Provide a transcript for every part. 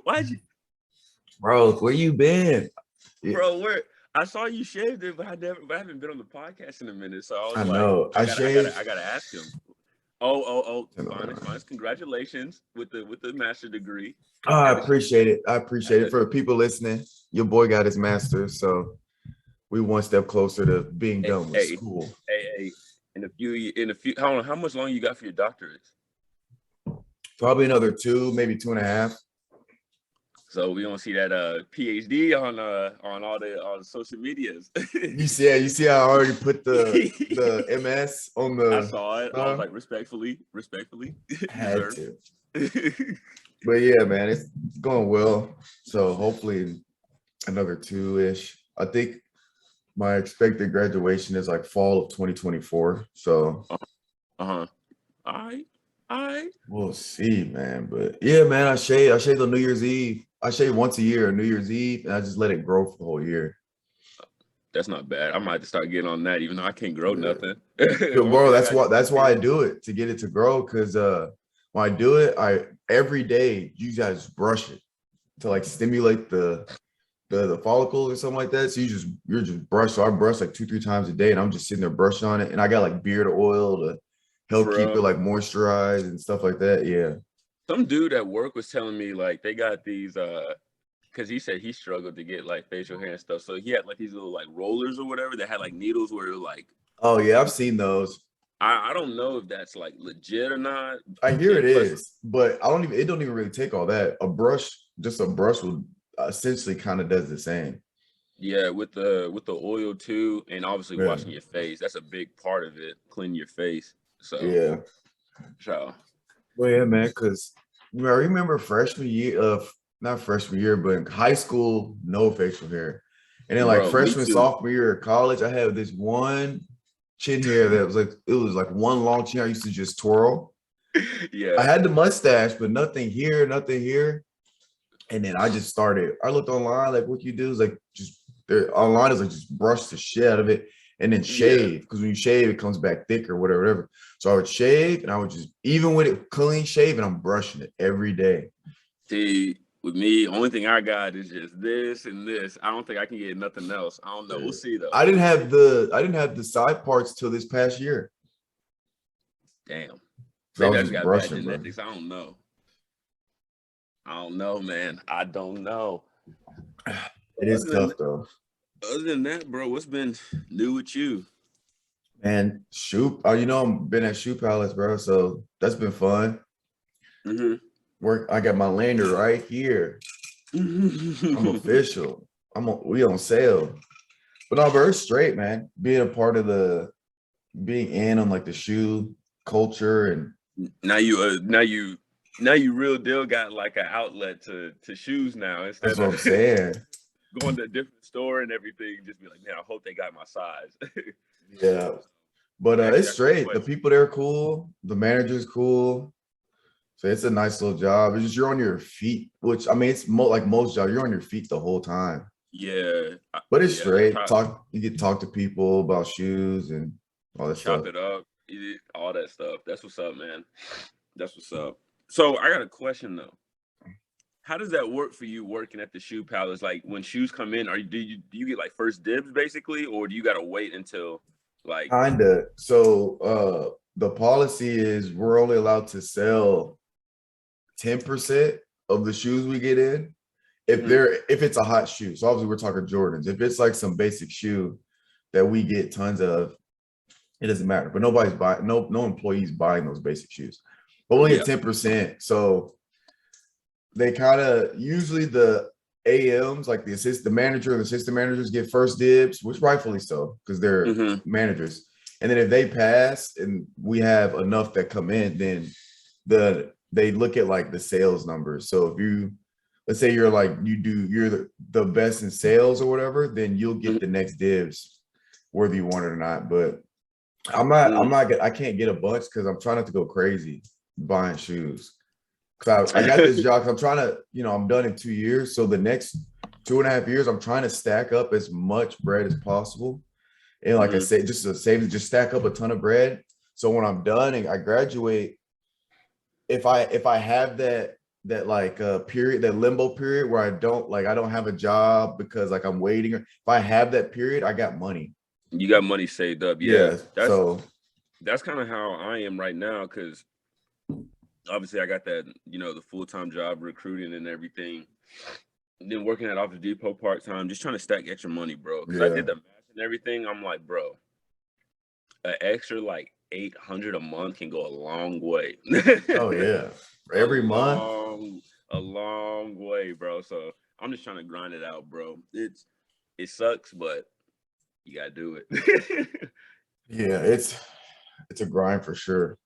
Why'd you, Bro, where you been? Yeah, bro? Where I saw you shaved it, but I haven't been on the podcast in a minute. So I was I like, know. I shaved. I gotta ask him. Oh, Finis, congratulations with the master degree. Oh, I Had to, appreciate it. I appreciate had it. to, For the people listening, your boy got his master's, so we one step closer to being hey, done with hey, school. hey, in a few, how much longer you got for your doctorate? Probably another 2, maybe 2.5. So we don't see that PhD on all the social medias. You see, I already put the MS on I the saw it. I was stuff. like, respectfully, you Had sir. to, but yeah, man, it's going well. So hopefully another 2-ish. I think my expected graduation is like fall of 2024. So Uh-huh. All right. All right. we'll see, man. But yeah, man, I shave. I shave on New Year's Eve. I shave once a year on New Year's Eve, and I just let it grow for the whole year. That's not bad. I might have to start getting on that, even though I can't grow Yeah. nothing. Yo, Only bro, thing I got is that's why I pigtails. do it, to get it to grow. Cause when I do it, I every day you guys brush it to like stimulate the follicles or something like that. So you're just brush. So I brush like 2-3 times a day, and I'm just sitting there brushing on it. And I got like beard oil to help keep it Bro, like moisturized and stuff like that. Yeah. some dude at work was telling me like they got these because he said he struggled to get like facial hair and stuff. So he had like these little like rollers or whatever that had like needles where it was like Oh yeah, I've seen those. I don't know if that's like legit or not. I hear it Plus, is, but I don't even. It don't even really take all that. Just a brush will essentially kind of does the same. yeah, with the oil too, and obviously Yeah. washing your face. That's a big part of it. Clean your face. Yeah. So Well, yeah, man. Because I remember freshman year of not freshman year, but in high school, no facial hair, and then like bro, me freshman too. sophomore year of college, I had this one chin hair that was like it was like one long chin I used to just twirl. I Yeah. had the mustache, but nothing here, nothing here. And then I just started. I looked online, like what you do is like just there online is like just brush the shit out of it and then Yeah. shave. Because when you shave, it comes back thicker, whatever, whatever. So I would shave and I would just even with it clean shaven, I'm brushing it every day. See, with me, only thing I got is just this and this. I don't think I can get nothing else. I don't know. We'll Yeah. see though. I didn't We'll have see. the side parts till this past year. Damn. So I Maybe was I just just got bad brushing, bro. genetics. I don't know. I don't know, man. I don't know. It Other is than tough though. other than that, bro, what's been new with you? And shoot, you know, I've been at Shoe Palace, bro. So that's been fun. Mm-hmm. Work. I got my lander right here. I'm official. We on sale. But no, bro, it's straight, man. Being a part of being in on like the shoe culture and now now you real deal got like an outlet to shoes now that's instead what of I'm saying. going to a different store and everything. Just be like, man, I hope they got my size. Yeah. But Let me it's ask you a straight. The question. people there are cool. The manager's cool. So it's a nice little job. It's just you're on your feet, which I mean, it's like most jobs, you're on your feet the whole time. Yeah, But it's yeah, that's straight. how You get to talk to people about shoes and all that chop stuff. it up, all that stuff. That's what's up, man. That's what's up. So I got a question though. How does that work for you working at the shoe palace? Like when shoes come in, do you get like first dibs basically, or do you gotta wait until like Kinda. So the policy is we're only allowed to sell 10% of the shoes we get in mhm, if it's a hot shoe. So obviously we're talking Jordans. If it's like some basic shoe that we get tons of, it doesn't matter. But nobody's buying, no employees buying those basic shoes. But only at yeah, 10%. So they kind of usually the AMs, like the manager and the assistant managers get first dibs, which rightfully so, because they're hmm, managers. And then if they pass and we have enough that come in, then they look at like the sales numbers. So if you let's say you're the best in sales or whatever, then you'll get the next dibs, whether you want it or not. But I can't get a bunch because I'm trying not to go crazy buying shoes. Cause I got this job. 'Cause I'm trying to, I'm done in 2 years. So the next 2.5 years, I'm trying to stack up as much bread as possible. And like I hmm. said, just to save, just stack up a ton of bread. So when I'm done and I graduate, if I have that period, that limbo period where I don't have a job because like I'm waiting. If I have that period, I got money. You got money saved up. Yeah. Yeah. So That's kind of how I am right now, because obviously I got that, the full-time job recruiting and everything. And then working at Office Depot part-time, just trying to stack extra money, bro. Because I yeah. did the math and everything. I'm like, bro, an extra like 800 a month can go a long way. Oh yeah. a Every month. long way, bro. So I'm just trying to grind it out, bro. It sucks, but you gotta do it. Yeah, it's a grind for sure.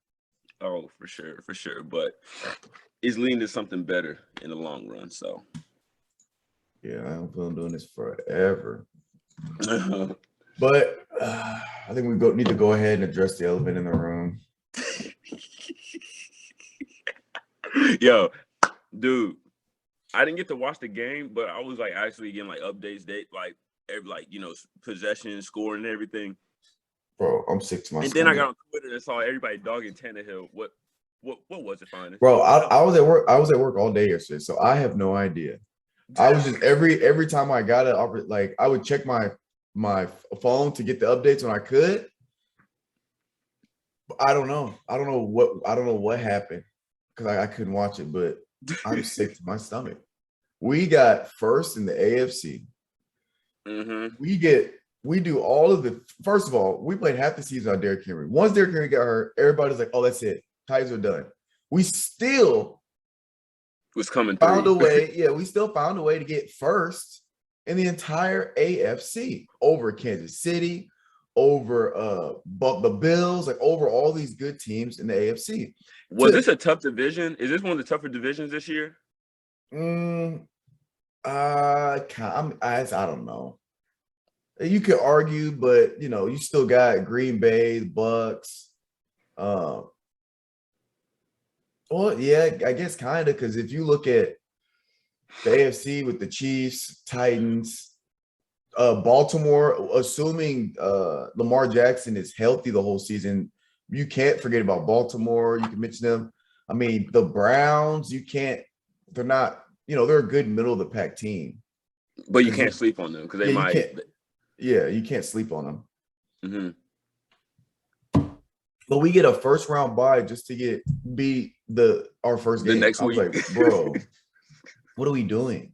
Oh, for sure. But it's leading to something better in the long run. So Yeah, I don't plan on doing this forever. But I think we need to go ahead and address the elephant in the room. Yo, dude, I didn't get to watch the game, but I was like actually getting like updates, possession, scoring, and everything. Bro, I'm sick to my And stomach. then I got on Twitter and saw everybody dogging Tannehill. What was it, Finis? Bro, I was at work. I was at work all day yesterday, so I have no idea. I was just every time I got it, like I would check my phone to get the updates when I could. I don't know. I don't know what happened because I couldn't watch it, but I'm sick to my stomach. We got first in the AFC. Mm-hmm. We do all of the. First of all, we played half the season on Derrick Henry. Once Derrick Henry got hurt, everybody's like, "Oh, that's it. Titans are done." We still was coming found through. a way. Yeah, we still found a way to get first in the entire AFC over Kansas City, over the Bills, like over all these good teams in the AFC. Was this a tough division? Is this one of the tougher divisions this year? I don't know. You could argue, but you still got Green Bay, the Bucks. Well, yeah, I guess kind of, because if you look at the AFC with the Chiefs, Titans, Baltimore, assuming Lamar Jackson is healthy the whole season, you can't forget about Baltimore. You can mention them. I mean, the Browns, they're not, they're a good middle of the pack team. But you can't sleep on them because they might. You can't sleep on them. Mm-hmm. But we get a first round bye just to beat our first game. The next week. I was like, bro, what are we doing?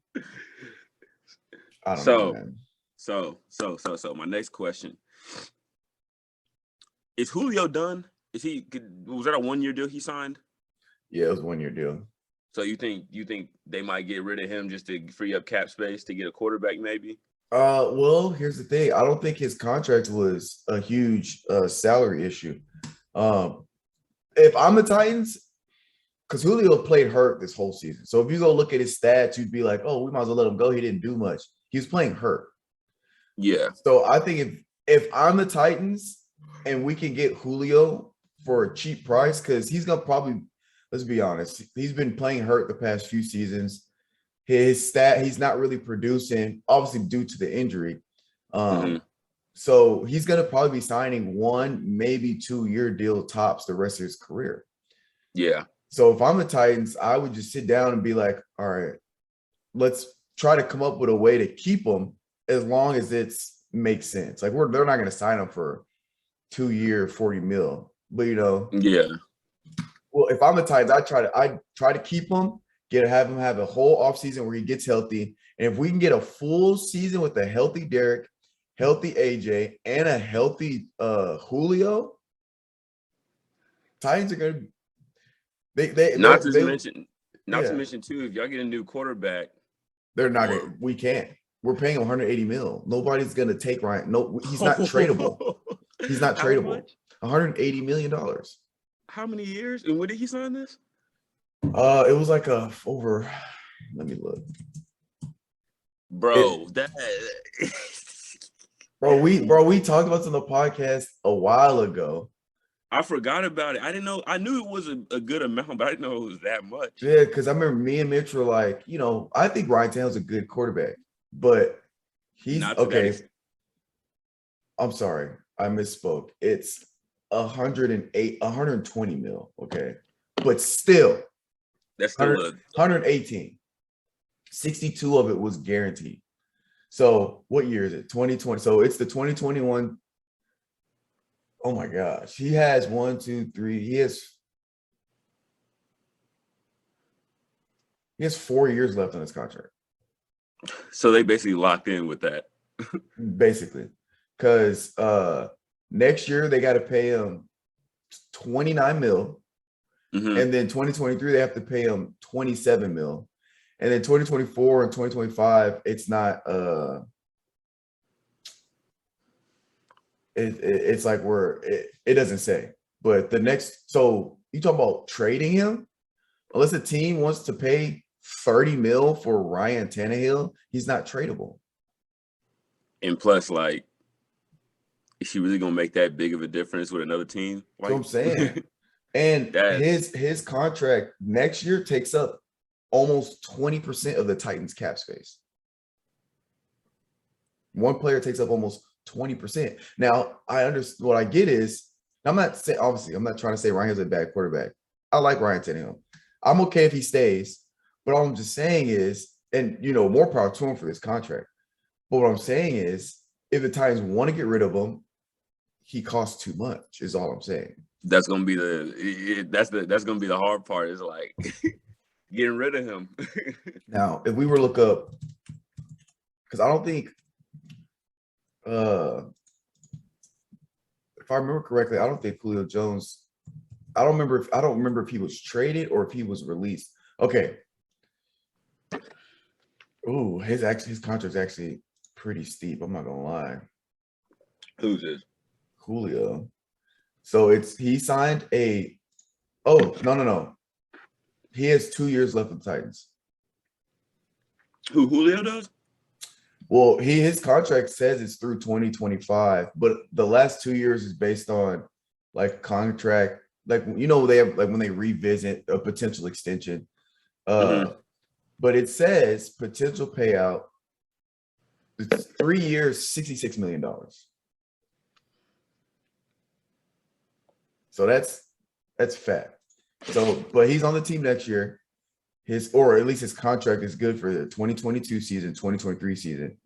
I don't know, man. So my next question. Is Julio done? Was that a 1-year deal he signed? Yeah, it was a 1-year deal. So you think they might get rid of him just to free up cap space to get a quarterback, maybe? Well, here's the thing. I don't think his contract was a huge salary issue. If I'm the Titans, because Julio played hurt this whole season. So if you go look at his stats, you'd be like, oh, we might as well let him go. He didn't do much. He was playing hurt. Yeah. So I think if I'm the Titans and we can get Julio for a cheap price, because he's going to probably, let's be honest, he's been playing hurt the past few seasons. He's not really producing, obviously due to the injury. So he's going to probably be signing 1, maybe 2-year deal tops the rest of his career. Yeah. So if I'm the Titans, I would just sit down and be like, all right, let's try to come up with a way to keep him as long as it makes sense. Like they're not going to sign him for 2-year, $40 million, but yeah. Well, if I'm the Titans, I try to keep him, have him have a whole offseason where he gets healthy. And if we can get a full season with a healthy Derek, healthy AJ, and a healthy Julio, Titans are going to not to mention too, if y'all get a new quarterback, they're not gonna, we can't. We're paying him $180 million. Nobody's gonna take Ryan. No, he's not tradable. He's not tradable. $180 million. How many years? And when did he sign this? It was like over. Let me look. Bro, we talked about this on the podcast a while ago. I forgot about it. I didn't know. I knew it was a good amount, but I didn't know it was that much. Yeah, because I remember me and Mitch were like, I think Ryan Tannehill's a good quarterback, but he's okay. I'm sorry, I misspoke. It's 120 mil. Okay, but still, That's still 118. 62 of it was guaranteed. So what year is it? 2020. So it's the 2021. Oh my gosh. He has 1, 2, 3. He has 4 years left on his contract. So they basically locked in with that. Basically. Because next year they got to pay him 29 mil. And then 2023, they have to pay him 27 mil. And then 2024 and 2025, it's not it's like it doesn't say. But the next, so you talk about trading him, unless a team wants to pay 30 mil for Ryan Tannehill, he's not tradable. And plus, like, is she really gonna make that big of a difference with another team? That's what I'm saying. And his contract next year takes up almost 20% of the Titans cap space. One player takes up almost 20%. Now, I understand what I get is, I'm not saying, obviously, I'm not trying to say Ryan's a bad quarterback. I like Ryan Tannehill. I'm okay if he stays, but all I'm just saying is, and more power to him for this contract. But what I'm saying is, if the Titans want to get rid of him, he costs too much, is all I'm saying. That's gonna be that's gonna be the hard part, is like getting rid of him. Now, if we were to look up, because I don't think if I remember correctly, I don't think Julio Jones, I don't remember if he was traded or if he was released. Okay. Oh, his contract's actually pretty steep. I'm not gonna lie. Who's this? Julio. So he signed no. He has 2 years left with the Titans. Who, Julio does? Well, his contract says it's through 2025, but the last 2 years is based on like contract, like they have, like when they revisit a potential extension. But it says potential payout. It's 3 years, $66 million. So that's fat. So, but he's on the team next year. Or at least his contract is good for the 2022 season, 2023 season.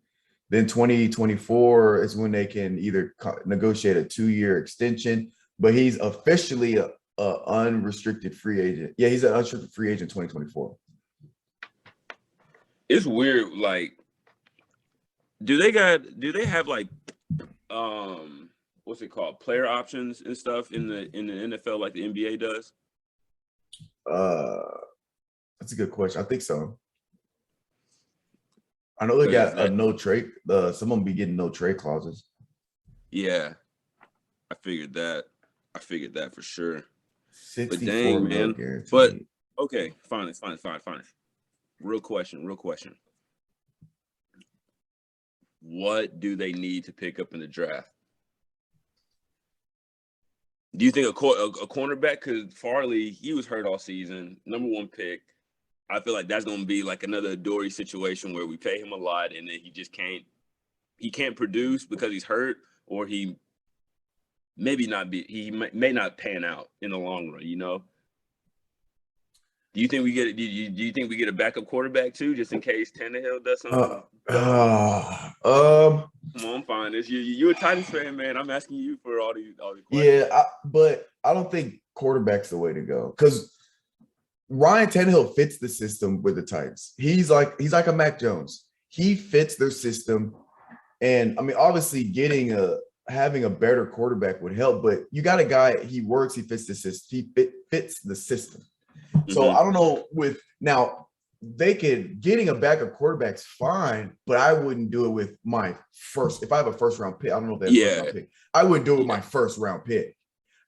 Then 2024 is when they can either negotiate a 2-year extension, but he's officially a unrestricted free agent. Yeah, he's an unrestricted free agent 2024. It's weird. Like, do they have like what's it called, player options and stuff in the NFL like the NBA does? That's a good question. I think so. I know they got a no trade. Some of them be getting no trade clauses. Yeah, I figured that for sure. 64 but dang, man. Guaranteed. But okay, fine. Real question. What do they need to pick up in the draft? Do you think a cornerback? Because Farley, he was hurt all season, #1 pick. I feel like that's going to be like another Dory situation where we pay him a lot and then he just can't produce because he's hurt, or he may not pan out in the long run, Do you think we get do you think we get a backup quarterback too, just in case Tannehill does something? Come on, fine. It's you a Titans fan, man. I'm asking you for all these questions. Yeah, but I don't think quarterback's the way to go, because Ryan Tannehill fits the system with the Titans. He's like a Mac Jones. He fits their system, and I mean, obviously, having a better quarterback would help. But you got a guy. He works. He fits the system. He fits the system. So I don't know getting a backup quarterback's fine, but I wouldn't do it with my first. If I have a first round pick, I don't know if that's first round pick. I wouldn't do it with my first round pick.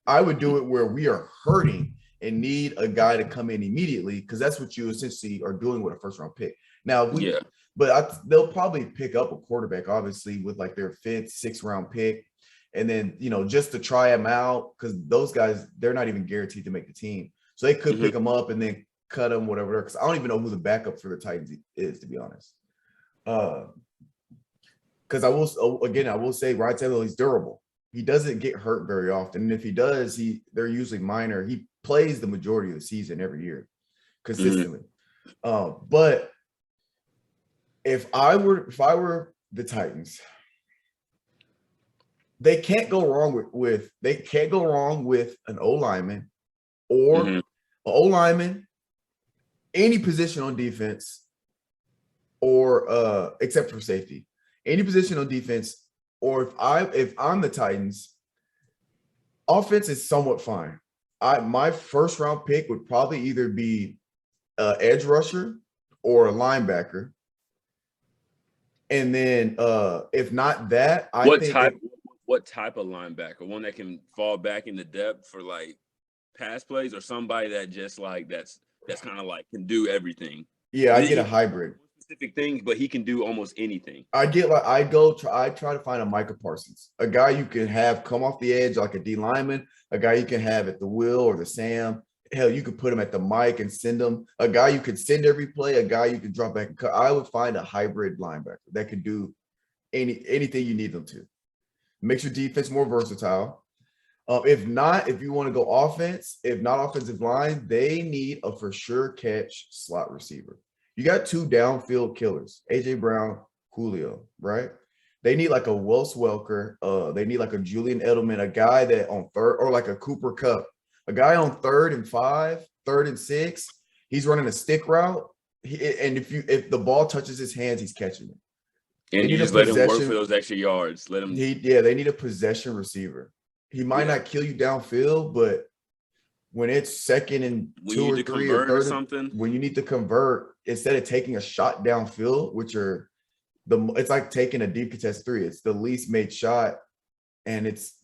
I would do it where we are hurting and need a guy to come in immediately, because that's what you essentially are doing with a first round pick. Now, they'll probably pick up a quarterback, obviously, with like their 5th, 6th round pick. And then, just to try them out, because those guys, they're not even guaranteed to make the team. So they could pick them up and then cut them, whatever. Because I don't even know who the backup for the Titans is, to be honest. Because I will say Ryan Tannehill, he's durable. He doesn't get hurt very often. And if he does, they're usually minor. He plays the majority of the season every year. consistently. But if I were the Titans, they can't go wrong with an O lineman or an O lineman, any position on defense, or except for safety, any position on defense. Or if I'm the Titans, offense is somewhat fine. My first round pick would probably either be edge rusher or a linebacker. And then if not that, what type of linebacker? One that can fall back into depth for like pass plays, or somebody that just like that's kind of like can do everything? Yeah, I get a hybrid. Specific things, but he can do almost anything. I try to find a Micah Parsons, a guy you can have come off the edge like a D lineman, a guy you can have at the will or the Sam. Hell, you could put him at the mic and send him. A guy you could send every play, a guy you could drop back and cut. I would find a hybrid linebacker that could do anything you need them to. Makes your defense more versatile. If you want to go offense, if not offensive line, they need a for sure catch slot receiver. You got two downfield killers, AJ Brown, Julio, right? They need like a Wes Welker. They need like a Julian Edelman, a guy that on third, or like a Cooper Kupp, a guy on 3rd and 5, 3rd and 6. He's running a stick route. And if the ball touches his hands, he's catching it. And you just let him work for those extra yards. Let him. They need a possession receiver. He might not kill you downfield, but when it's 2nd and 2 or 3 or 3rd or something, when you need to convert, instead of taking a shot downfield, it's like taking a deep contest 3. It's the least made shot, and it's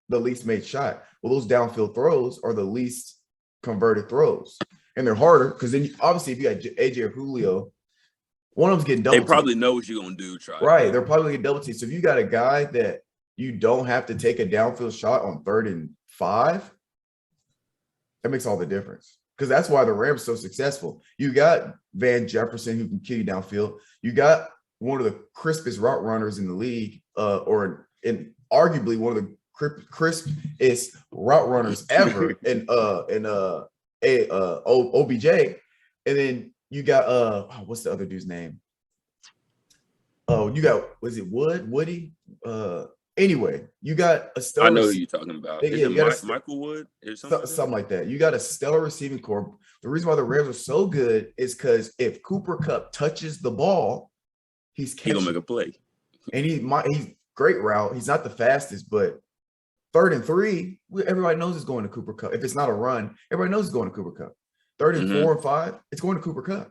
the least made shot. Well, those downfield throws are the least converted throws, and they're harder because then obviously if you got AJ or Julio, one of them's getting double. They probably know what you're gonna do. Right, they're probably getting double teamed. So if you got a guy that you don't have to take a downfield shot on 3rd and 5, that makes all the difference, because that's why the Rams are so successful. You got Van Jefferson who can kill you downfield. You got one of the crispest route runners in the league, or arguably one of the crispest route runners ever in OBJ. And then you got what's the other dude's name? Oh, you got, was it Woody? Anyway, you got a stellar. I know who you're talking about. Is it Michael Wood or something like that? You got a stellar receiving corps. The reason why the Rams are so good is because if Cooper Kupp touches the ball, he's gonna make a play. And he's great route. He's not the fastest, but 3rd and 3, everybody knows it's going to Cooper Kupp. If it's not a run, everybody knows it's going to Cooper Kupp. 3rd and 4 and 5, it's going to Cooper Kupp.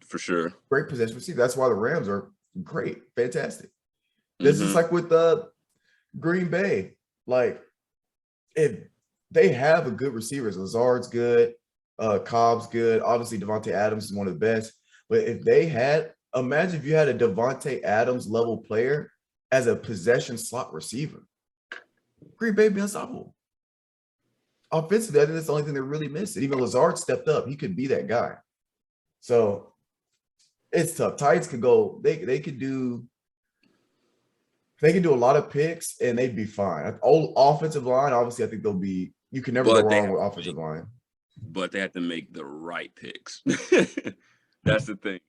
For sure. Great possession receiver. That's why the Rams are great, fantastic. This is like with Green Bay. Like, if they have a good receivers, Lazard's good, Cobb's good. Obviously, Devontae Adams is one of the best. But if they had, imagine if you had a Devontae Adams level player as a possession slot receiver. Green Bay be unstoppable. Offensively, I think that's the only thing they're really missing. Even Lazard stepped up. He could be that guy. So it's tough. Titans could go, they could do a lot of picks and they'd be fine. Offensive line, obviously, I think you can never go wrong with offensive line. But they have to make the right picks. That's the thing.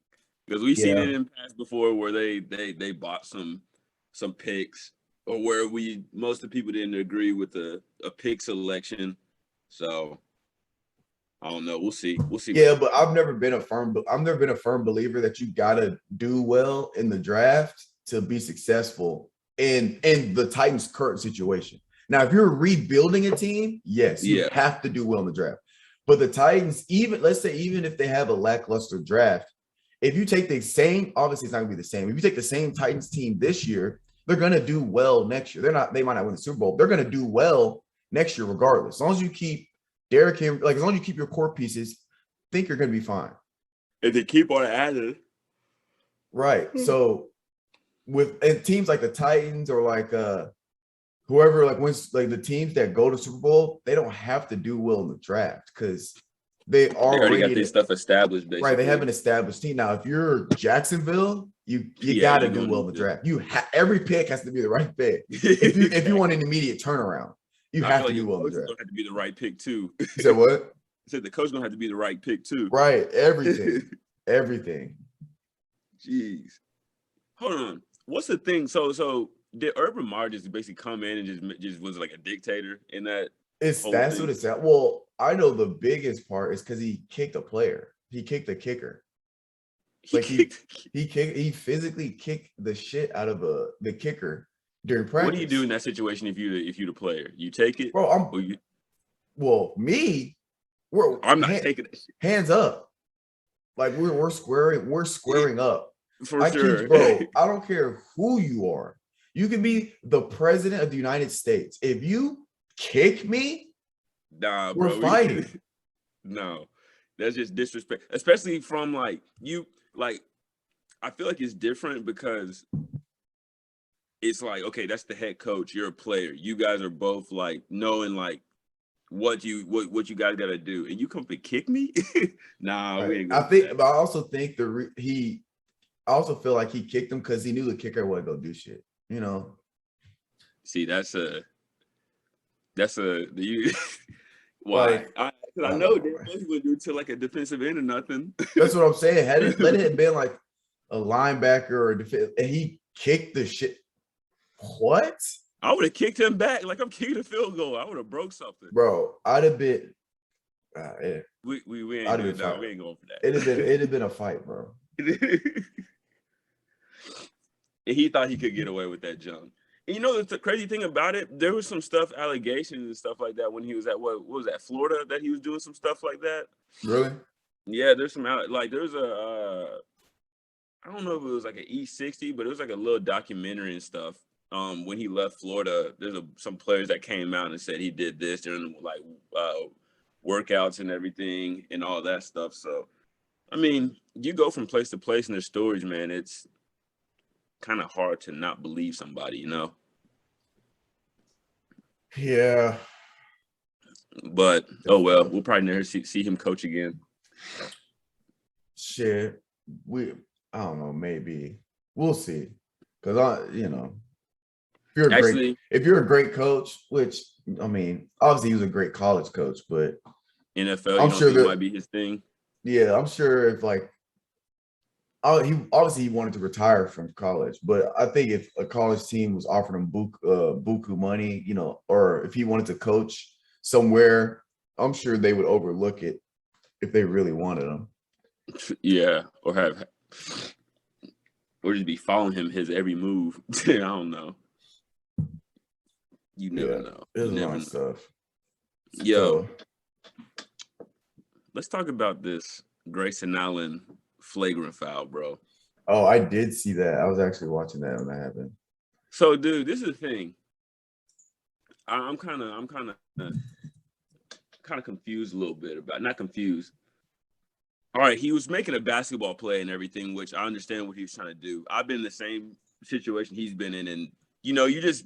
Because we've seen it in the past before where they bought some picks, or where most of the people didn't agree with a pick selection. So I don't know. We'll see. Yeah, but I've never been a firm believer that you gotta do well in the draft to be successful in the Titans' current situation. Now, if you're rebuilding a team, yes, you have to do well in the draft. But the Titans, let's say even if they have a lackluster draft, if you take the same, obviously it's not gonna be the same. If you take the same Titans team this year, they're gonna do well next year. They might not win the Super Bowl. They're gonna do well next year regardless. As long as you keep Derrick Henry, as long as you keep your core pieces, I think you're gonna be fine. If they keep on adding. Right. So with teams like the Titans or like whoever wins, like the teams that go to Super Bowl, they don't have to do well in the draft because they already got this stuff established, basically. Right, they have an established team. Now, if you're Jacksonville, you got to do well in the draft. Every pick has to be the right pick. If you want an immediate turnaround, you have to do well in the draft. Have to be the right pick too. You said what? said the coach gonna have to be the right pick too. Right, everything. Jeez. Hold on. What's the thing? So did Urban Meyer just basically come in and just was like a dictator in that whole That's thing? what it sounds. Well, I know the biggest part is because he kicked a player. He kicked the kicker. Like he physically kicked the shit out of the kicker during practice. What do you do in that situation if you the player? You take it, bro? I'm not taking it. Hands up. Like we're squaring up. For sure. Bro, I don't care who you are. You can be the president of the United States. If you kick me, nah, we're bro, fighting. No, that's just disrespect, especially from like you. Like, I feel like it's different because it's like, okay, that's the head coach. You're a player. You guys are both like knowing like what you guys gotta do, and you come to kick me. Nah, right. we ain't I think, but I also think I also feel like he kicked him because he knew the kicker wasn't gonna do shit. You know. See, that's you. Why? Like, I know they would do it to like a defensive end or nothing. That's what I'm saying. Let it have been like a linebacker or a defense, and he kicked the shit. What? I would have kicked him back like I'm kicking a field goal. I would have broke something, bro. I'd have been. We ain't doing that. We ain't going for that. It'd have been a fight, bro. And he thought he could get away with that junk. And you know the crazy thing about it, there was some allegations and stuff like that when he was at what was that, Florida, that he was doing some stuff like that. Really? Yeah, there's some like there's a I don't know if it was like an E60, but it was like a little documentary and stuff. When he left Florida, there's some players that came out and said he did this during like workouts and everything and all that stuff. So, I mean, you go from place to place in their stories, man. It's kind of hard to not believe somebody, you know? Yeah. But, oh well, we'll probably never see him coach again. Shit. I don't know, maybe. We'll see. Because if you're a great coach, which I mean, obviously he was a great college coach, but NFL, I'm sure that might be his thing. Yeah, I'm sure if like he wanted to retire from college, but I think if a college team was offering him buku money, you know, or if he wanted to coach somewhere, I'm sure they would overlook it if they really wanted him. Yeah, or just be following his every move. I don't know. You never know. There's a lot of stuff. Yo, let's talk about this Grayson Allen flagrant foul, bro. Oh, I did see that. I was actually watching that when that happened. So, dude, this is the thing. I'm kind of confused a little bit about, not confused. All right, he was making a basketball play and everything, which I understand what he was trying to do. I've been in the same situation he's been in, and you know, you just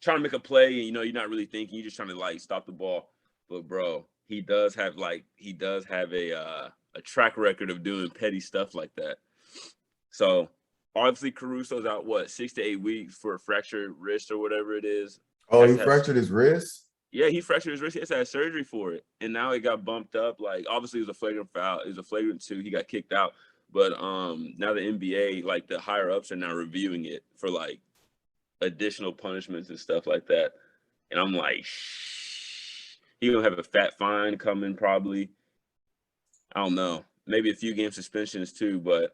trying to make a play, and you know, you're not really thinking. You're just trying to like stop the ball. But bro, he does have a track record of doing petty stuff like that. So obviously Caruso's out 6 to 8 weeks for a fractured wrist or whatever it is. Oh, he fractured his wrist? Yeah, he fractured his wrist. He has to have surgery for it. And now it got bumped up. Like, obviously it was a flagrant foul. It was a flagrant 2. He got kicked out. But now the NBA, like the higher ups are now reviewing it for like additional punishments and stuff like that. And I'm like, he gonna have a fat fine coming probably. I don't know. Maybe a few game suspensions too, but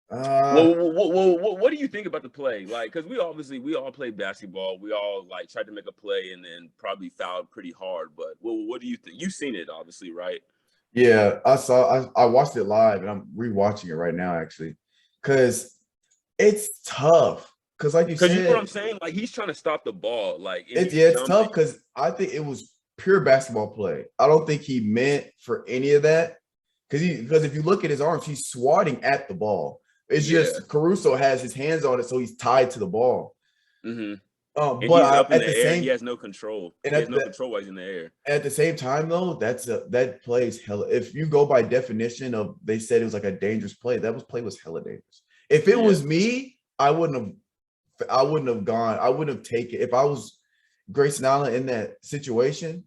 what do you think about the play? Like, because we all played basketball. We all like tried to make a play and then probably fouled pretty hard. But what do you think? You've seen it, obviously, right? Yeah, I watched it live and I'm rewatching it right now actually, because it's tough. Because like you said, you know what I'm saying? Like he's trying to stop the ball. Like it's tough because I think it was pure basketball play. I don't think he meant for any of that. Because if you look at his arms, he's swatting at the ball. It's just Caruso has his hands on it, so he's tied to the ball. Mm-hmm. But he's up in the air. He has no control. He has no control while he's in the air. At the same time, though, that play is hella. If you go by definition of, they said it was like a dangerous play. That play was hella dangerous. If it was me, I wouldn't have gone. I wouldn't have taken. If I was Grayson Allen in that situation,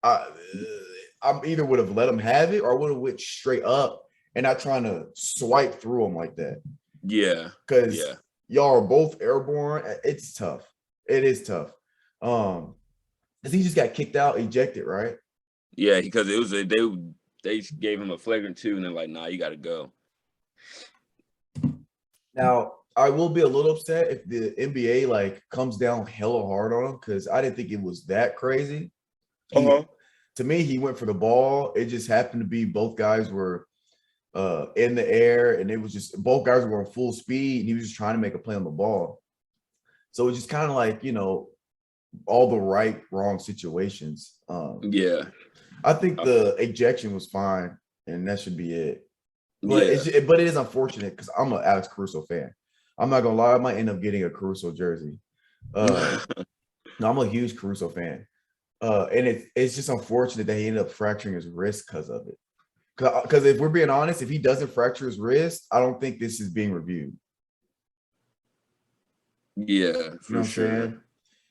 I either would have let him have it or I would have went straight up and not trying to swipe through him like that. Yeah. Because Yeah. y'all are both airborne. It's tough. It is tough. Because he just got kicked out, ejected, right? Yeah, because it was they gave him a flagrant 2 and they're like, nah, you gotta go. Now, I will be a little upset if the NBA like comes down hella hard on him because I didn't think it was that crazy. To me, he went for the ball. It just happened to be both guys were in the air, and it was just both guys were on full speed, and he was just trying to make a play on the ball. So it's just kind of like, all the right, wrong situations. Yeah. I think the ejection was fine, and that should be it. But Yeah. but it is unfortunate because I'm an Alex Caruso fan. I'm not gonna lie, I might end up getting a Caruso jersey. No, I'm a huge Caruso fan. And it's just unfortunate that he ended up fracturing his wrist because of it. Because if we're being honest, if he doesn't fracture his wrist, I don't think this is being reviewed. Yeah, You know for what I'm sure. saying?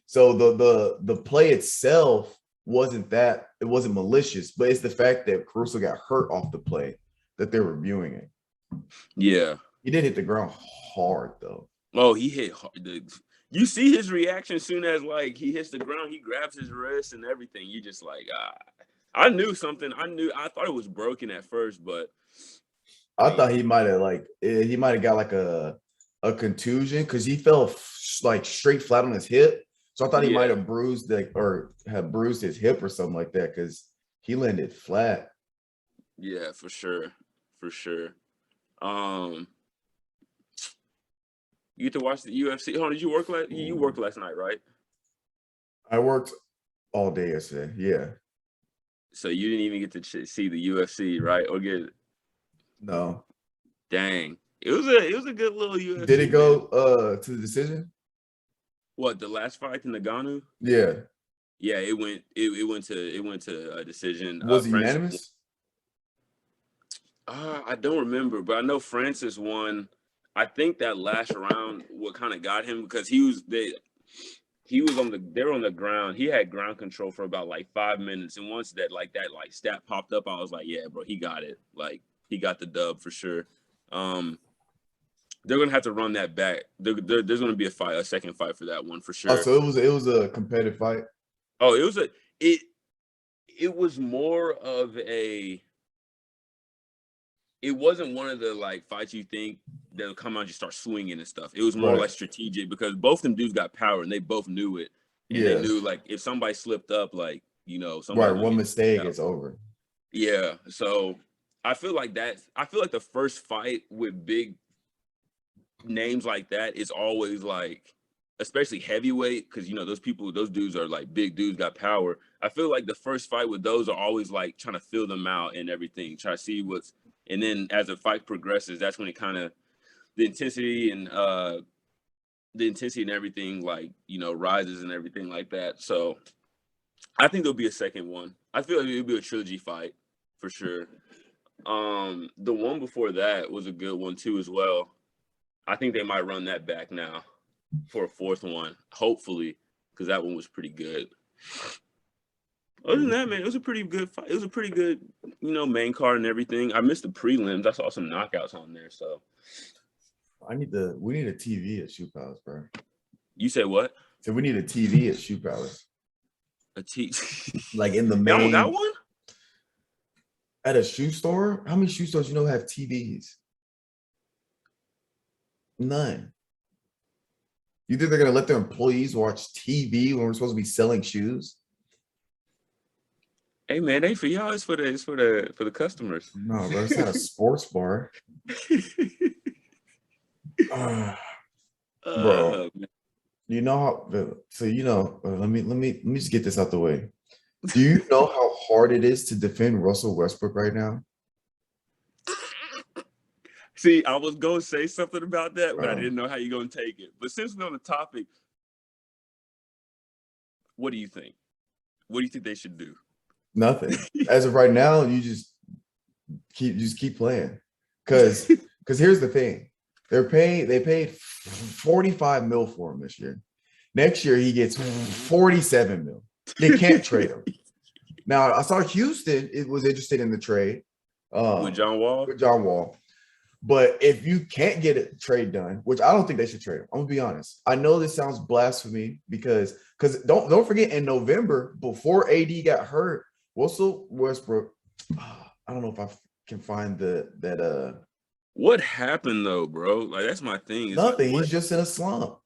So the play itself wasn't malicious, but it's the fact that Caruso got hurt off the play that they're reviewing it. Yeah. He did hit the ground hard though. Oh, he hit hard. You see his reaction as soon as like he hits the ground, he grabs his wrist and everything. You just like, I knew something. I thought it was broken at first, but I thought he might have got like a contusion because he fell like straight flat on his hip. So I thought he might have bruised or have bruised his hip or something like that because he landed flat. Yeah, for sure. For sure. You get to watch the UFC. Did you work last? You worked last night, right? I worked all day yesterday. Yeah. So you didn't even get to see the UFC, right? Or get No. Dang, it was a good little UFC. Did it go to the decision? What, the last fight in Nagano? Yeah. Yeah, it went to a decision. Was it unanimous? I don't remember, but I know Francis won. I think that last round what kind of got him because they were on the ground. He had ground control for about like 5 minutes, and once that stat popped up, I was like, yeah, bro, he got it. Like he got the dub for sure. They're gonna have to run that back. There's gonna be a second fight for that one for sure. Oh, so it was a competitive fight. Oh, it was more of a. It wasn't one of the like fights you think that'll come out and just start swinging and stuff. It was more like strategic because both them dudes got power and they both knew it. And they knew like if somebody slipped up, like one mistake, it's over. Yeah. So I feel like the first fight with big names like that is always like, especially heavyweight, because those dudes are like big dudes, got power. I feel like the first fight with those are always like trying to fill them out and everything, try to see and then as the fight progresses, that's when it kind of the intensity and everything like rises and everything like that. So I think there'll be a second one. I feel like it'll be a trilogy fight for sure. The one before that was a good one too as well. I think they might run that back now for a fourth one, hopefully, because that one was pretty good. Other than that, man, it was a pretty good fight. It was a pretty good, main card and everything. I missed the prelims. I saw some knockouts on there. So we need a TV at Shoe Palace, bro. You said what? So we need a TV at Shoe Palace. A TV, like in the main. Y'all got one at a shoe store? How many shoe stores have TVs? None. You think they're gonna let their employees watch TV when we're supposed to be selling shoes? Hey man, ain't for y'all. It's for the customers. No, bro, it's not a sports bar. Bro, you know how? So let me just get this out the way. Do you know how hard it is to defend Russell Westbrook right now? See, I was gonna say something about that, but I didn't know how you're gonna take it. But since we're on the topic, what do you think? What do you think they should do? Nothing. As of right now, you just keep playing. Because here's the thing. They paid 45 mil for him this year. Next year he gets 47 mil. They can't trade him. Now I saw Houston. It was interested in the trade With John Wall? with John Wall. But if you can't get a trade done, which I don't think they should trade him, I'm gonna be honest. I know this sounds blasphemy because don't forget in November before AD got hurt, Russell Westbrook. I don't know if I can find that. What happened though, bro? Like that's my thing. It's Nothing. like, He's just in a slump.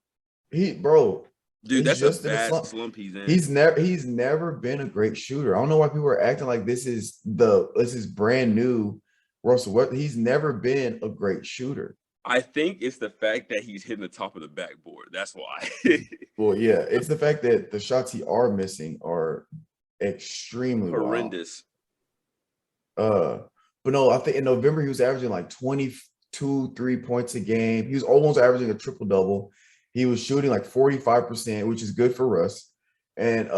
Dude, dude, he's that's a just in a bad slump. slump he's in. He's never been a great shooter. I don't know why people are acting like this is brand new Russell Westbrook. He's never been a great shooter. I think it's the fact that he's hitting the top of the backboard. That's why. Well, yeah, it's the fact that the shots he are missing are extremely horrendous. Wild. But no, I think in November he was averaging like 22, 3 points a game. He was almost averaging a triple double. He was shooting like 45%, which is good for Russ, and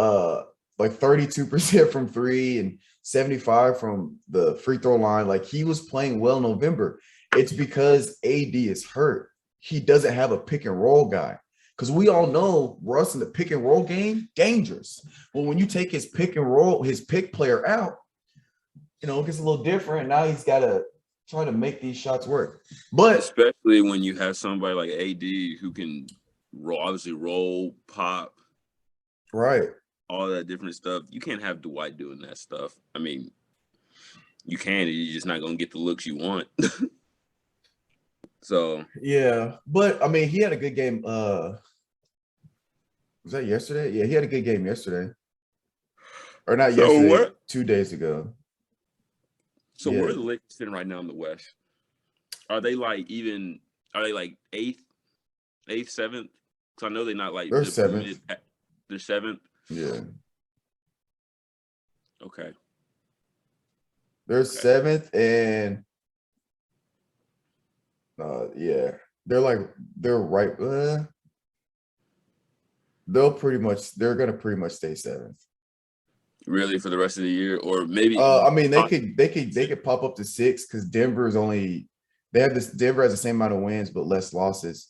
like 32% from three and 75 from the free throw line. Like he was playing well in November. It's because AD is hurt. He doesn't have a pick and roll guy. Because we all know Russ in the pick and roll game, dangerous. Well, when you take his pick and roll, his pick player out, it gets a little different. Now he's got to try to make these shots work. But especially when you have somebody like AD who can roll, pop, right, all that different stuff. You can't have Dwight doing that stuff. I mean, you can, you're just not gonna get the looks you want. So yeah, but I mean, he had a good game. Was that yesterday? Yeah, he had a good game yesterday, or not yesterday? 2 days ago. So where are the Lakers sitting right now in the West? Are they like even? Are they like eighth, seventh? Because I know they're not like they're seventh. They're seventh. Yeah. Okay. They're seventh, and yeah, they're right. They're gonna pretty much stay seventh. Really, for the rest of the year, or maybe? I mean, they could pop up to six because Denver has the same amount of wins but less losses.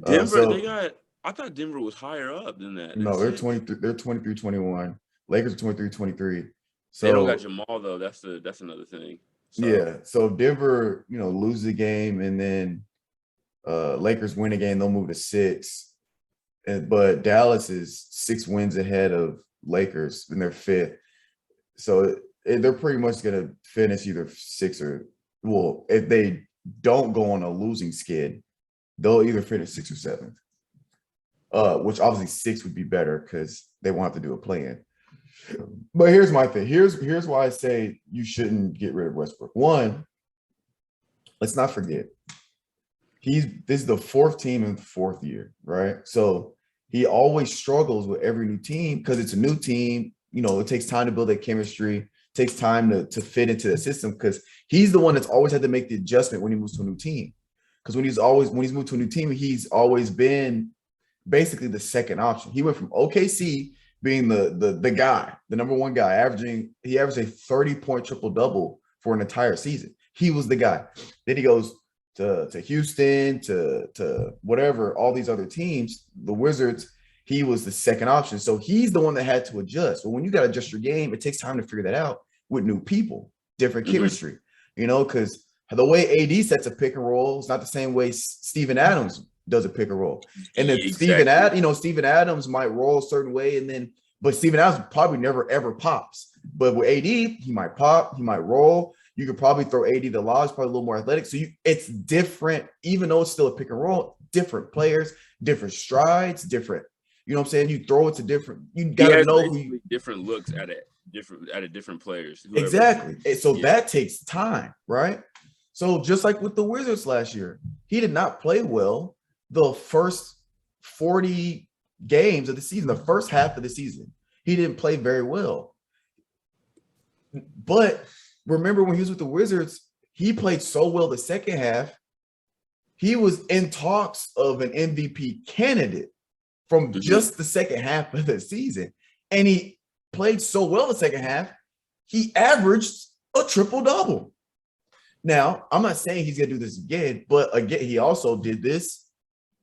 Denver, I thought Denver was higher up than that. No, they're 23. They're 23-21. Lakers are 23-23. So they don't got Jamal though. That's another thing. So. Yeah. So if Denver, lose the game and then Lakers win a game, they'll move to 6. But Dallas is 6 wins ahead of Lakers and they're 5th. So they're pretty much gonna finish either 6 or if they don't go on a losing skid, they'll either finish 6th or 7th. Which obviously 6 would be better because they won't have to do a play-in. But here's my thing. Here's why I say you shouldn't get rid of Westbrook. One, let's not forget, this is the 4th team in the 4th year, right? So he always struggles with every new team because it's a new team. It takes time to build that chemistry. It takes time to fit into the system because he's the one that's always had to make the adjustment when he moves to a new team. Because when he's moved to a new team, he's always been basically the second option. He went from OKC being the guy, the number one guy, he averaged a 30-point triple-double for an entire season. He was the guy. Then he goes to Houston, to whatever, all these other teams, the Wizards, he was the second option. So he's the one that had to adjust. But when you got to adjust your game, it takes time to figure that out with new people, different chemistry, because the way AD sets a pick and roll is not the same way Steven Adams does a pick and roll. And then exactly. Steven Adams might roll a certain way, but Steven Adams probably never ever pops. But with AD, he might pop, he might roll. You could probably throw AD the lob, it's probably a little more athletic. So it's different, even though it's still a pick and roll, different players, different strides, different. You know what I'm saying? You throw it to different, you gotta know different looks at different players. Exactly. And so that takes time, right? So just like with the Wizards last year, he did not play well the first 40 games of the season, the first half of the season. He didn't play very well. But remember when he was with the Wizards, he played so well the second half. He was in talks of an MVP candidate from just the second half of the season. And he played so well the second half, he averaged a triple-double. Now, I'm not saying he's going to do this again, but again, he also did this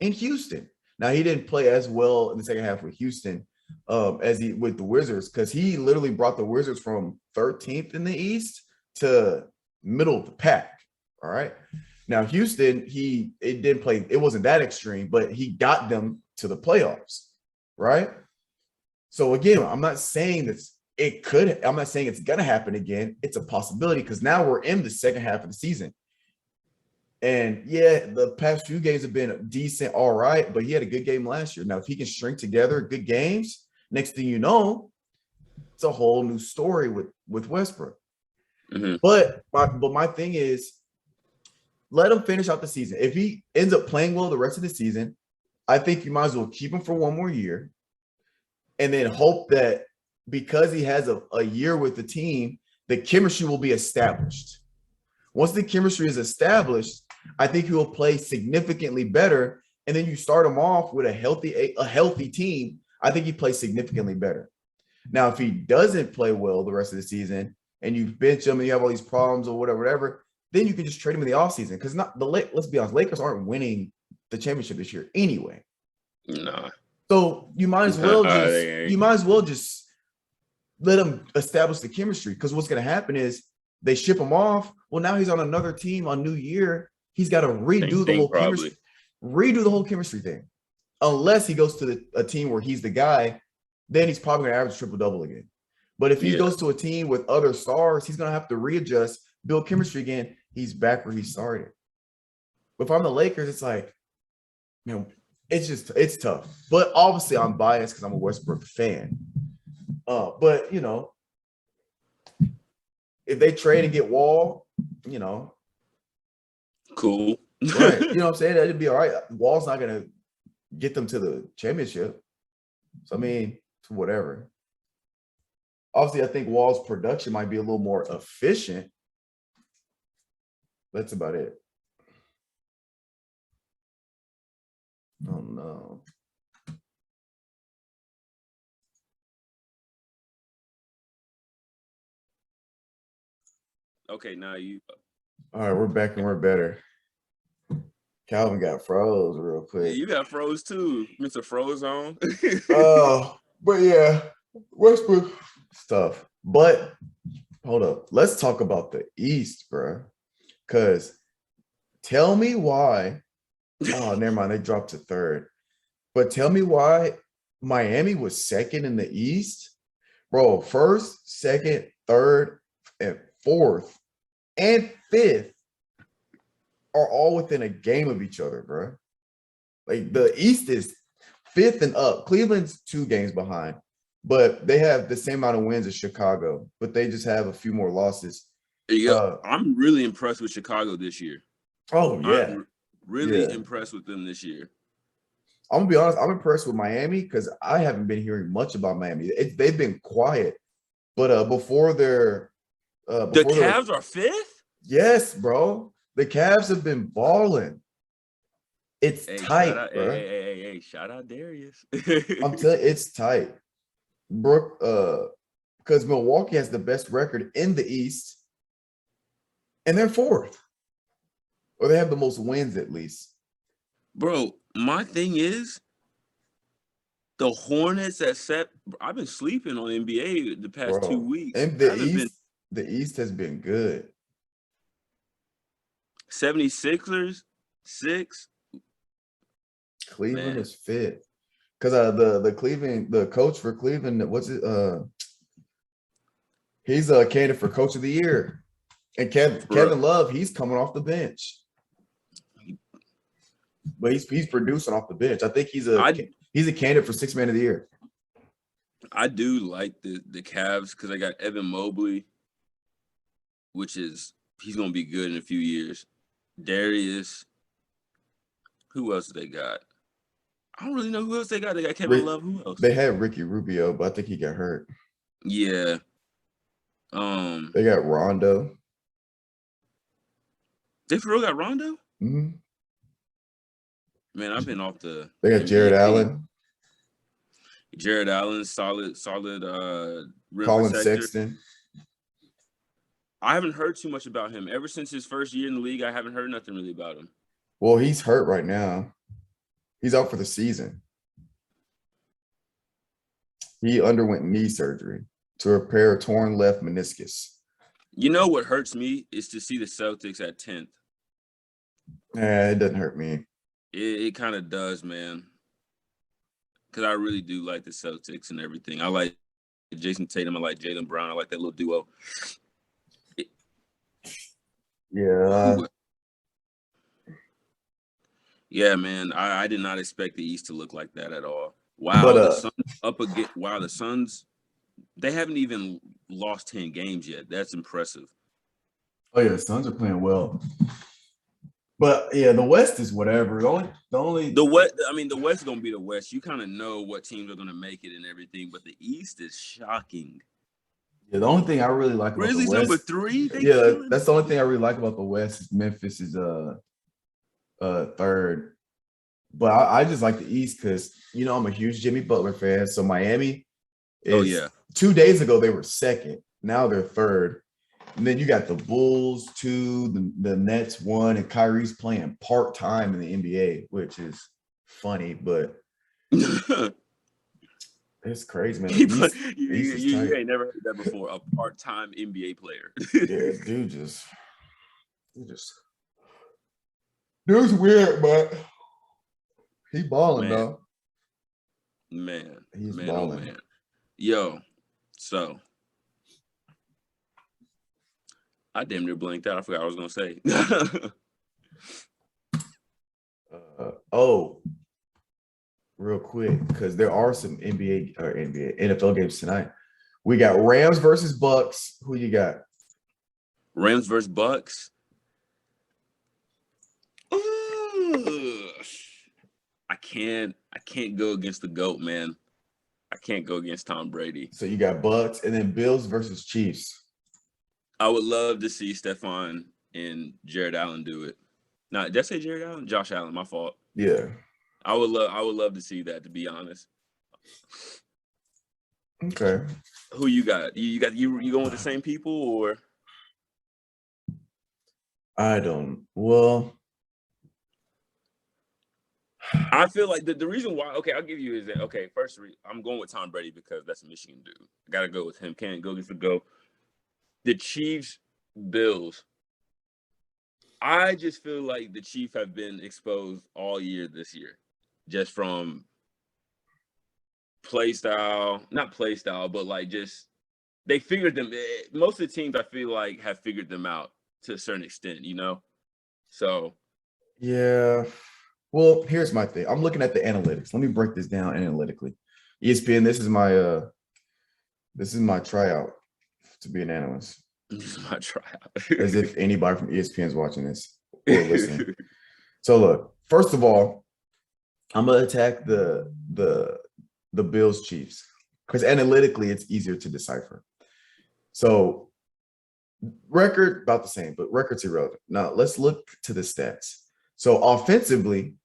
in Houston. Now, he didn't play as well in the second half with Houston, as he with the Wizards, because he literally brought the Wizards from 13th in the East to middle of the pack. All right. Now Houston, it didn't play, it wasn't that extreme, but he got them to the playoffs, right? So again, I'm not saying I'm not saying it's gonna happen again. It's a possibility because now we're in the second half of the season. And yeah, the past few games have been decent, all right, but he had a good game last year. Now, if he can string together good games, next thing you know, it's a whole new story with Westbrook. Mm-hmm. But my thing is, let him finish out the season. If he ends up playing well the rest of the season, I think you might as well keep him for one more year, and then hope that because he has a year with the team, the chemistry will be established. Once the chemistry is established, I think he will play significantly better. And then you start him off with a healthy team. I think he plays significantly better. Now, if he doesn't play well the rest of the season and you bench him and you have all these problems or whatever, then you can just trade him in the offseason. Because let's be honest, Lakers aren't winning the championship this year anyway. Nah. So you might as well just let him establish the chemistry. Because what's going to happen is they ship him off. Well, now he's on another team on New Year. He's got to redo the whole chemistry thing. Unless he goes to a team where he's the guy, then he's probably going to average triple-double again. But if he goes to a team with other stars, he's going to have to readjust, build chemistry again. He's back where he started. But if I'm the Lakers, it's like, man, it's tough. But obviously I'm biased because I'm a Westbrook fan. But, if they trade and get Wall, cool. Right. You know what I'm saying? That'd be all right. Wall's not going to get them to the championship. So, I mean, whatever. Obviously, I think Wall's production might be a little more efficient. That's about it. Oh, no. Okay, now you. All right, we're back and we're better. Calvin got froze real quick. Yeah, you got froze too, Mr. Frozone. But yeah, Westbrook stuff. But hold up, let's talk about the East, bro. Because tell me why. Oh, never mind. They dropped to third. But tell me why Miami was second in the East, bro. First, second, third, and fourth, and fifth are all within a game of each other, bro. Like the East is fifth and up. Cleveland's 2 games behind, but they have the same amount of wins as Chicago, but they just have a few more losses. I'm really impressed with Chicago this year. Oh, yeah. I'm really impressed with them this year. I'm gonna be honest, I'm impressed with Miami because I haven't been hearing much about Miami. They've been quiet, but before the Cavs are fifth? Yes, bro. The Cavs have been balling. It's tight, bro. Hey, shout out Darius. I'm telling you, it's tight. Brooke, because Milwaukee has the best record in the East, and they're fourth. Or they have the most wins at least. Bro, my thing is the Hornets I've been sleeping on NBA the past 2 weeks. And the East has been good. 76ers, 6. Cleveland is fifth. Because the coach for Cleveland, he's a candidate for coach of the year. And Kevin Love, he's coming off the bench. But he's producing off the bench. I think he's a candidate for 6th man of the year. I do like the Cavs because I got Evan Mobley, he's gonna be good in a few years. Darius. Who else they got? I don't really know who else they got. They got Kevin Love. Who else? They had Ricky Rubio, but I think he got hurt. Yeah. They got Rondo. They for real got Rondo? Mm-hmm. Man, I've been off the. They got Jared Allen. Jared Allen, solid rim Colin protector. Sexton. I haven't heard too much about him. Ever since his first year in the league, I haven't heard nothing really about him. Well, he's hurt right now. He's out for the season. He underwent knee surgery to repair a torn left meniscus. You know what hurts me is to see the Celtics at 10th. It doesn't hurt me. It kind of does, man. Because I really do like the Celtics and everything. I like Jason Tatum. I like Jaylen Brown. I like that little duo. Yeah, man. I did not expect the East to look like that at all. Wow, the Suns up again. Wow, the Suns, they haven't even lost 10 games yet. That's impressive. Oh yeah, the Suns are playing well. But yeah, the West is whatever. The West. I mean, the West is gonna be the West. You kind of know what teams are gonna make it and everything, but the East is shocking. Yeah, the only thing I really like about Grizzlies the West, number 3. That's the only thing I really like about the West is Memphis is third. But I just like the East because I'm a huge Jimmy Butler fan. So Miami is 2 days ago they were second. Now they're third. And then you got the Bulls 2, the Nets 1, and Kyrie's playing part-time in the NBA, which is funny, but it's crazy, man. You ain't never heard that before. A part-time NBA player. Yeah, dude's weird, but he balling, though. Man, he's balling. Oh, man. Yo, so I damn near blanked out. I forgot what I was gonna say. Real quick, because there are some NFL games tonight. We got Rams versus Bucks. Who you got? Rams versus Bucks. Ooh. I can't go against the GOAT, man. I can't go against Tom Brady. So you got Bucks, and then Bills versus Chiefs. I would love to see Stephon and Jared Allen do it. No, did I say Jared Allen? Josh Allen, my fault. Yeah. I would love to see that, to be honest. Okay. Who you got? You going with the same people or? I don't. Well, I feel like the reason why, I'll give you is that, first, I'm going with Tom Brady because that's a Michigan dude. I got to go with him. Can't go against the GOAT. The Chiefs, Bills. I just feel like the Chiefs have been exposed all year this year, just from not play style, but like just they figured them. Most of the teams I feel like have figured them out to a certain extent, So yeah. Well, here's my thing. I'm looking at the analytics. Let me break this down analytically. ESPN, this is my tryout to be an analyst. This is my tryout. As if anybody from ESPN is watching this or listening. So look, first of all, I'm gonna attack the Bills Chiefs because analytically it's easier to decipher. So record about the same, but record's irrelevant. Now let's look to the stats. So offensively,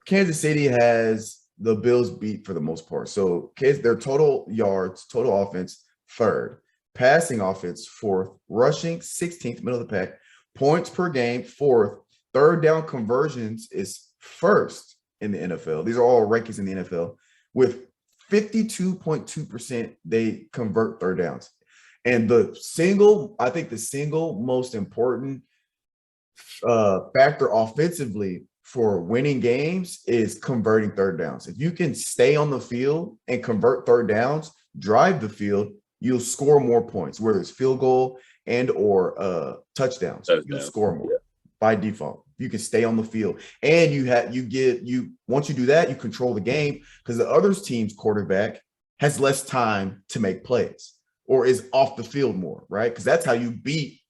Kansas City has the Bills beat for the most part. So their total yards, total offense, third. Passing offense, fourth. Rushing, 16th, middle of the pack. Points per game, fourth. Third down conversions is first in the NFL. These are all rankings in the NFL. With 52.2%, they convert third downs. And the single most important factor offensively for winning games is converting third downs. If you can stay on the field and convert third downs, drive the field, you'll score more points, whether it's field goal and or touchdowns. You'll score more by default. You can stay on the field, and once you do that, you control the game because the other team's quarterback has less time to make plays or is off the field more, right? Because that's how you beat.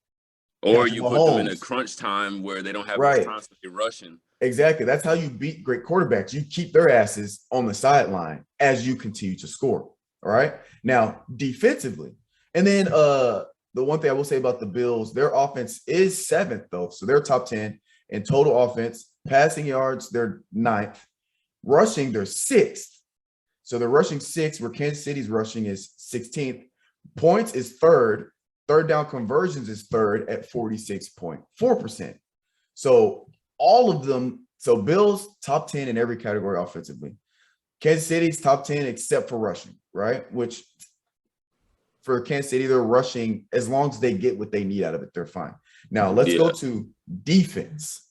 Or you put them in a crunch time where they don't have enough time to be rushing. Exactly. That's how you beat great quarterbacks. You keep their asses on the sideline as you continue to score. All right. Now, defensively, and then the one thing I will say about the Bills, their offense is 7th, though. So they're top 10 in total offense. Passing yards, they're 9th. Rushing, they're 6th. So they're rushing 6th, where Kansas City's rushing is 16th. Points is 3rd. Third down conversions is 3rd at 46.4%. So all of them, so Bills top 10 in every category offensively. Kansas City's top 10 except for rushing, right? Which for Kansas City, they're rushing as long as they get what they need out of it, they're fine. Now let's go to defense.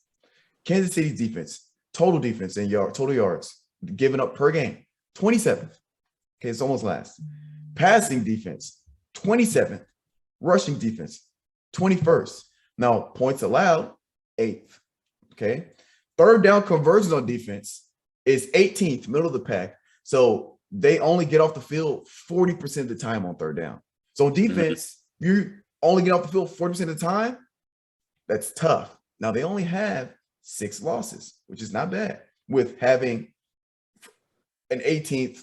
Kansas City's defense, total defense and total yards given up per game, 27th. Okay, it's almost last. Passing defense, 27th. Rushing defense, 21st. Now, points allowed, 8th. Okay. Third down conversions on defense is 18th, middle of the pack. So they only get off the field 40% of the time on third down. So defense, you only get off the field 40% of the time. That's tough. Now they only have 6 losses, which is not bad, with having an 18th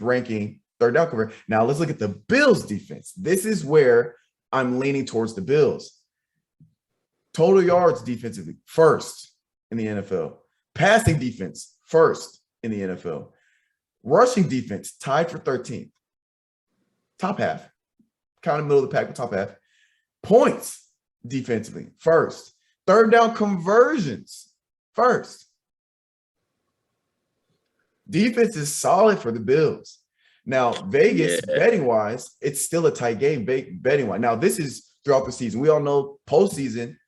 ranking third down cover. Now let's look at the Bills defense. This is where I'm leaning towards the Bills. Total yards defensively, first in the NFL. Passing defense, first in the NFL. Rushing defense, tied for 13th. Top half. Kind of middle of the pack, but top half. Points defensively, first. Third down conversions, first. Defense is solid for the Bills. Now, Vegas, betting-wise, it's still a tight game betting-wise. Now, this is throughout the season. We all know postseason,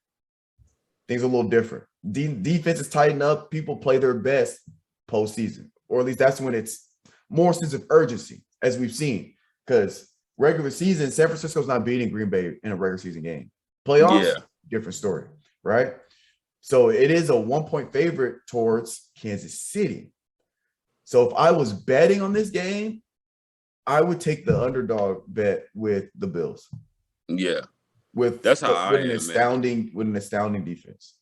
things are a little different. Defense is tightened up. People play their best postseason, or at least that's when it's more sense of urgency, as we've seen. Because regular season, San Francisco's not beating Green Bay in a regular season game. Playoffs, different story, right? So it is a 1-point favorite towards Kansas City. So if I was betting on this game, I would take the underdog bet with the Bills. Yeah. That's how I am, with an astounding defense.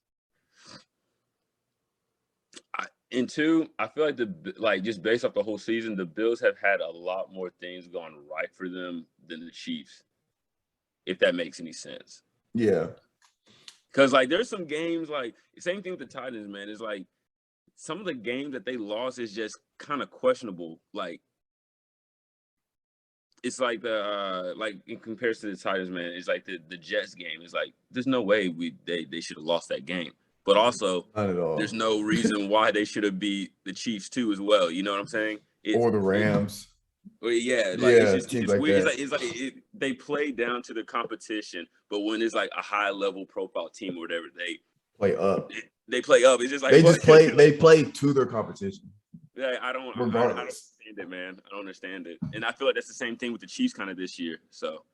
And two, I feel like just based off the whole season, the Bills have had a lot more things going right for them than the Chiefs, if that makes any sense. Yeah. Because, like, there's some games, like, same thing with the Titans, man. It's like some of the games that they lost is just kind of questionable. Like, it's like like in comparison to the Titans, man, it's like the Jets game. It's like there's no way they should have lost that game. But also, not at all. There's no reason why they should have beat the Chiefs too as well. You know what I'm saying? Or the Rams. It's just like weird. It's like they play down to the competition, but when it's like a high level profile team or whatever, they play up. They play up. It's just like they play to their competition. Yeah, I don't understand it, man. I don't understand it, and I feel like that's the same thing with the Chiefs kind of this year. So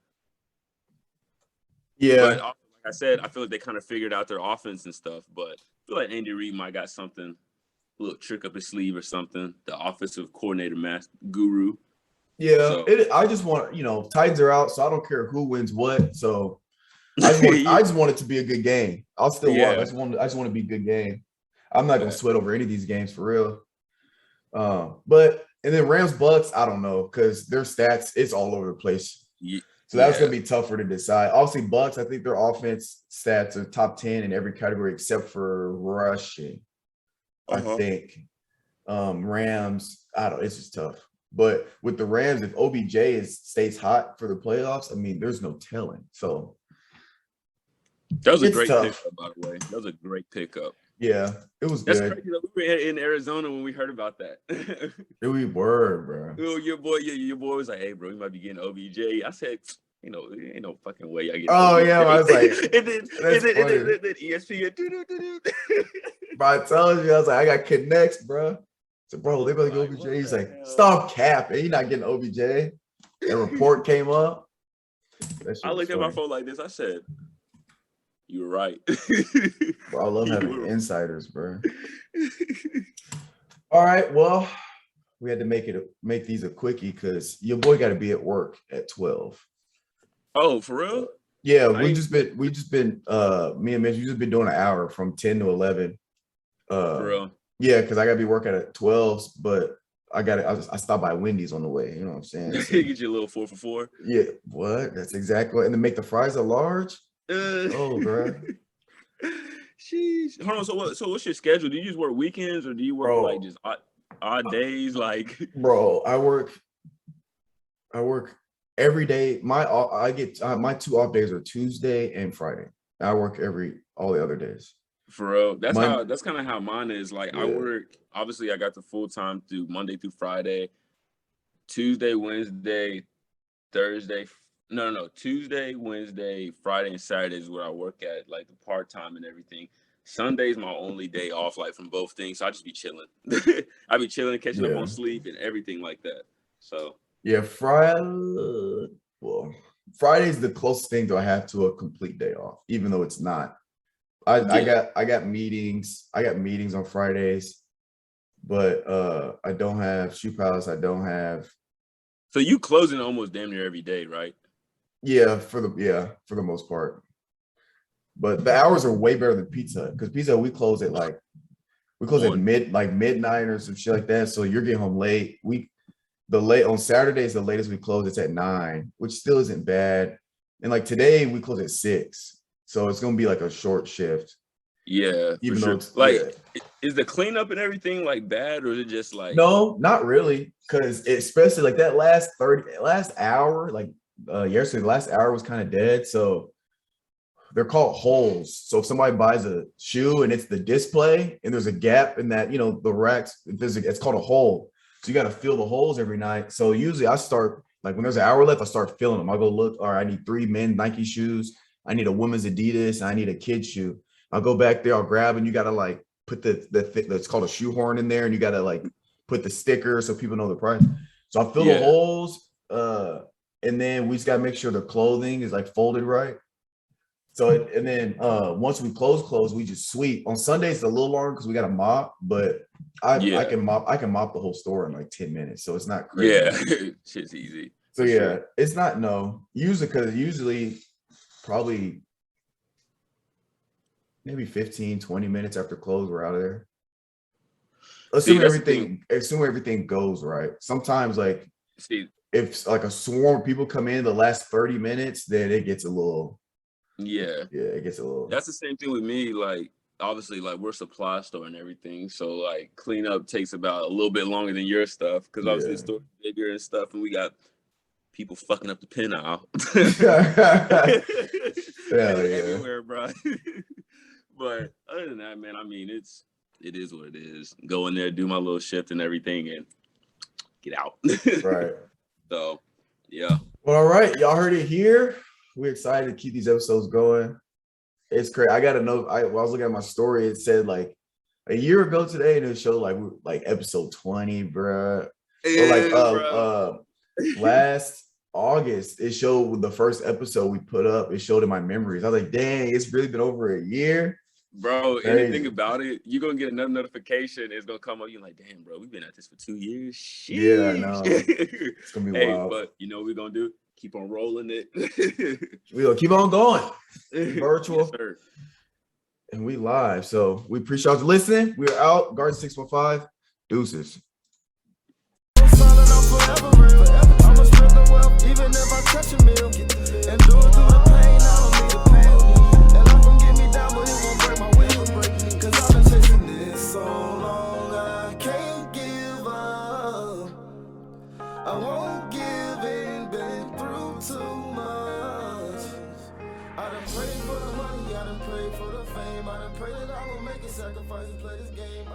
yeah. But like I said, I feel like they kind of figured out their offense and stuff, but I feel like Andy Reid might got something, a little trick up his sleeve or something. The offensive coordinator guru. Yeah, so. I just want, Titans are out, so I don't care who wins what. So I just want it to be a good game. I'll still watch. I just want it to be a good game. I'm not gonna sweat over any of these games for real. And then Rams Bucks, I don't know, because their stats, it's all over the place. So that's going to be tougher to decide. Obviously, Bucks, I think their offense stats are top 10 in every category except for rushing. I think. Rams, it's just tough. But with the Rams, if OBJ stays hot for the playoffs, I mean, there's no telling. So that was a great pickup, by the way. That was a great pickup. Yeah, it was good. That's crazy that we were in Arizona when we heard about that. We were, bro. Your boy was like, "Hey, bro, you might be getting OBJ." I said, ain't no fucking way I get. Oh OBJ. yeah, I was like, and then ESPN. But I told you, I was like, I got connects, bro. So, bro, they better get OBJ. He's like, stop capping. He's not getting OBJ. A report came up. I looked at my phone like this. I said, "You're right." Bro, I love having insiders, bro. All right, well, we had to make these a quickie because your boy got to be at work at 12. Oh, for real? Yeah, we just been me and Mitch, we just been doing an hour from 10 to 11. For real? Yeah, because I gotta be working at 12, but I stopped by Wendy's on the way. You know what I'm saying? So, get you a little 4 for 4. Yeah, what? That's exactly. And to make the fries a large. Oh, bro. Sheesh. Hold on. So what's your schedule? Do you just work weekends or do you work like just odd days? Like, bro, I work every day. My 2 off days are Tuesday and Friday. I work all the other days. For real. That's Mon- kind of how mine is. Like I yeah, work, obviously I got the full time through Monday through Friday, Tuesday, Wednesday, Thursday. No. Tuesday, Wednesday, Friday, and Saturday is where I work at, like the part time and everything. Sunday's my only day off, like from both things. So I just be chilling. I be chilling, catching up yeah, on sleep and everything like that. So yeah. Well, Friday's the closest thing that I have to a complete day off, even though it's not. yeah. I got meetings. I got meetings on Fridays, but I don't have shoe palace. I don't have. So you closing almost damn near every day, right? For the most part. But the hours are way better than Pizza Hut, because Pizza Hut, we close at One. midnight or some shit like that. So you're getting home late. The late on Saturdays, the latest we close it's at 9, which still isn't bad. And like today we close at 6. So it's gonna be like a short shift. Yeah, for Even though sure. it's Like, is the cleanup and everything like bad, or is it just like No, not really. Cause especially like that last hour, like yesterday, the last hour was kind of dead. So they're called holes. So if somebody buys a shoe and it's the display and there's a gap in that, the racks, it's called a hole. So you got to fill the holes every night. So usually I start, like when there's an hour left, I start filling them. I go look, all right, I need 3 men Nike shoes. I need a women's Adidas. I need a kid shoe. I'll go back there, I'll grab, and you got to like put it's called a shoehorn in there, and you got to like put the sticker so people know the price. So I fill the holes, and then we just got to make sure the clothing is like folded right. So and then once we close, we just sweep. On Sundays it's a little longer because we got to mop, but I can mop the whole store in like 10 minutes. So it's not crazy. Yeah, shit's easy. So sure. It's not usually probably maybe 15-20 minutes after close we're out of there. Assuming everything goes right. Sometimes like if like a swarm of people come in the last 30 minutes, then it gets a little. Yeah, it gets a little. That's the same thing with me. Like obviously, like we're a supply store and everything, so like cleanup takes about a little bit longer than your stuff because obviously the store's bigger and stuff, and we got people fucking up the pin aisle. Everywhere, bro. But other than that, man, I mean, it is what it is. Go in there, do my little shift and everything, and get out. Right. So, yeah. Well, all right, y'all heard it here. We're excited to keep these episodes going. It's crazy. I got to know. I was looking at my story. It said like a year ago today, and it showed like episode 20, bro. Or like last August, it showed the first episode we put up. It showed in my memories. I was like, dang, it's really been over a year. Bro, anything about it, you're gonna get another notification. It's gonna come up. You're like, damn, bro, we've been at this for 2 years. Sheesh. Yeah, I know. It's gonna be wild. But you know what we're gonna do? Keep on rolling it. We gonna keep on going. Virtual. Yes, sir. And we live. So we appreciate y'all listening. We're out. Garden 615. Deuces. Even if I touch a meal and do it through the pain, I don't need a pill. And life gon' get me down, but it won't break my will. Cause I've been chasing this so long, I can't give up. I won't give in, been through too much. I done prayed for the money, I done prayed for the fame. I done prayed that I will make a sacrifice and play this game.